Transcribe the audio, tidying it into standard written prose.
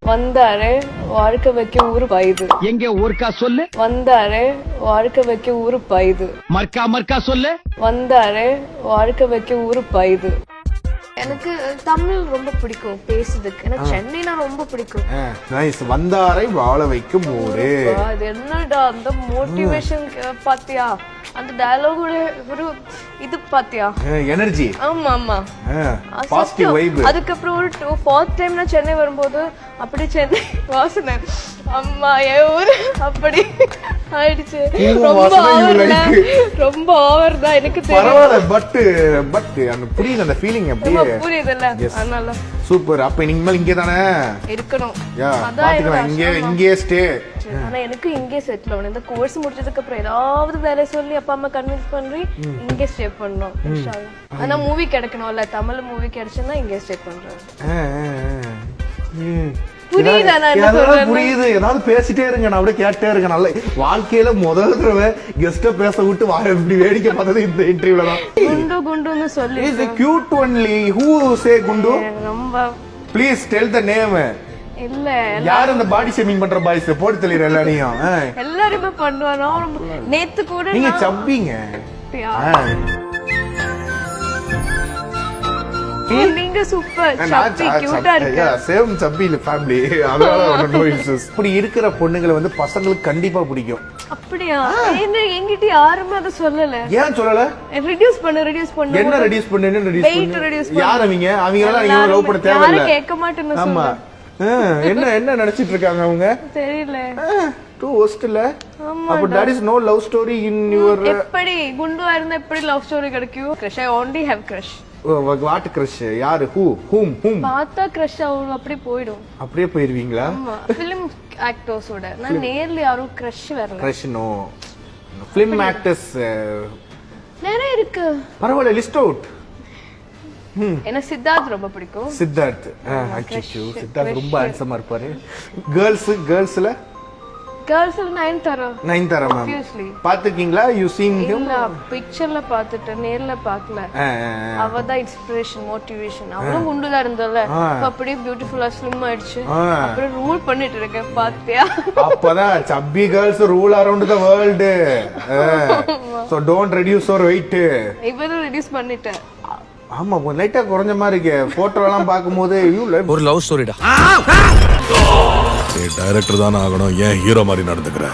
வந்தாரு வாழ்க்கை வைக்க ஊரு பாயுது. எங்க ஊருக்கா சொல்லு. வந்தாரு வாழ்க்கை வைக்க ஊரு பாயுது. மர்க்கா மர்க்கா சொல்லு. வந்தாரு வாழ்க்கை வைக்க ஊரு பாயுது. எனக்கு தமிழ் ரொம்ப பிடிக்கும் பேசுறதுக்கு. எனக்கு சென்னைனா ரொம்ப பிடிக்கும். நைஸ். வந்தாரை வாழ வைக்கும் ஊரு. அது என்னடா அந்த மோட்டிவேஷன் பாத்தியா, அந்த டயலாக் ஒரு இது பாத்தியா, எனர்ஜி. ஆமா ஆமா, பாசிட்டிவ் வைப். அதுக்கப்புறம் ஒரு 4th டைம் நான் சென்னை வரும்போது அப்படி சென்னை வாசனை அம்மா ஏ ஊரு அப்படி ஆயிடுச்சு. ரொம்ப ஓவர் தான் எனக்கு பரவாயில்ல. பட் அந்த புரியுது, அந்த ஃபீலிங் அப்படியே புரியுதுல்ல. அதனால சூப்பர். அப்ப இனிமேல் இங்கே தானே இருக்கணும். பாத்துக்கலாம், இங்கே ஸ்டே. ஆனா எனக்கு இங்கே செட்டில் ஆகணும். இந்த கோர்ஸ் முடிச்சதுக்கு அப்புறம் ஏதாவது வேலை சொல்லி அப்பா அம்மா கன்வின்ஸ் பண்ணி இங்கே ஸ்டே பண்ணணும். ஆனா மூவி கிடைக்கணும்ல, தமிழ் மூவி கிடைச்சுன்னா இங்கே ஸ்டே பண்றேன். புரியுது. ஏதாவது பேசிட்டே இருங்க, நான் அப்படியே கேட்டே இருங்க. நல்ல வாழ்க்கையில முதல் தடவை கெஸ்ட பேச விட்டு இப்படி வேடிக்கை பார்த்தது இந்த இன்டர்வியூல தான். குண்டு குண்டுன்னு சொல்லி is a cute only. who say குண்டு? ரொம்ப ப்ளீஸ் டெல் த நேம். இல்ல யார் அந்த பாடி ஷேமிங் பண்ற பாய்ஸ் போட்டு தெளிற எல்லாரையும் எல்லாருமே பண்ணுவாங்க. நேத்து கூட நீங்க சப்பிங்க. நீங்க சூப்பர் சப்பி கியூட்டா இருக்கு. சேம் சப்பி ஃபேமிலி. அதனால நோ இஷ்யூஸ். இப்படி இருக்கிற பொண்ணுங்களை வந்து பசங்களுக்கு கண்டிப்பா பிடிக்கும். அப்படியா? என்கிட்ட யாருமே அதை சொல்லல. ஏன் சொல்லல? ரெடியூஸ் பண்ணு என்ன ரெடியூஸ் பண்ணு? யார் அவங்க? எல்லாம் நீங்க லவ் பண்ண தேவையில்லை. யாரும் கேட்க மாட்டேன்னு. ஆமா. என்ன நினைச்சிட்டு இருக்காங்க அவங்க? தெரியல. டூ ஹோஸ்டல்ல. அப்ப that is no love story in your. எப்படி குண்டுவா இருந்தா எப்படி லவ் ஸ்டோரி கிடைக்கும்? crush I only have crush. What crush? யாரு? whom பார்த்தா கிரஷ் ஆகும். அப்படி போய்டும். அப்படியே போயிருவீங்களா? ஆமா. film actors ஓட நான் நேர்ல யாரும் கிரஷ் வரல. Crush no. film actors நிறைய இருக்கு. பரவாயில்ல, லிஸ்ட் அவுட். எனக்கு சித்தார்த் ரொம்ப பிடிக்கும். சித்தார்த் சித்தார்த் ரொம்ப ஹேண்ட்ஸமா இருப்பாரு. கேர்ள்ஸ்ல நயன்தாரா மேம். பாத்துக்கீங்களா? You seen him? இல்ல, பிக்சர்ல பாத்துட்டேன், நேர்ல பார்க்கல. அவ தான் இன்ஸ்பிரேஷன், மோட்டிவேஷன். அவளும் குண்டுதா இருந்தால அப்படியே பியூட்டிஃபுல்லா ஸ்லிம் ஆயிடுச்சு. அப்புறம் ரூல் பண்ணிட்டு இருக்கேன் பாத்தியா? அப்பதான் chubby girls rule around the world. So don't reduce your weight. இவனும் ரெடியூஸ் பண்ணிட்டேன். ஆமா, லைட்டா குறைஞ்ச மாதிரி இருக்கு. போட்டோ எல்லாம் பாக்கும்போது ஒரு லவ் ஸ்டோரிடா. டைரக்டர் தான் ஆகணும், ஏன் ஹீரோ மாதிரி நடந்துக்கிற?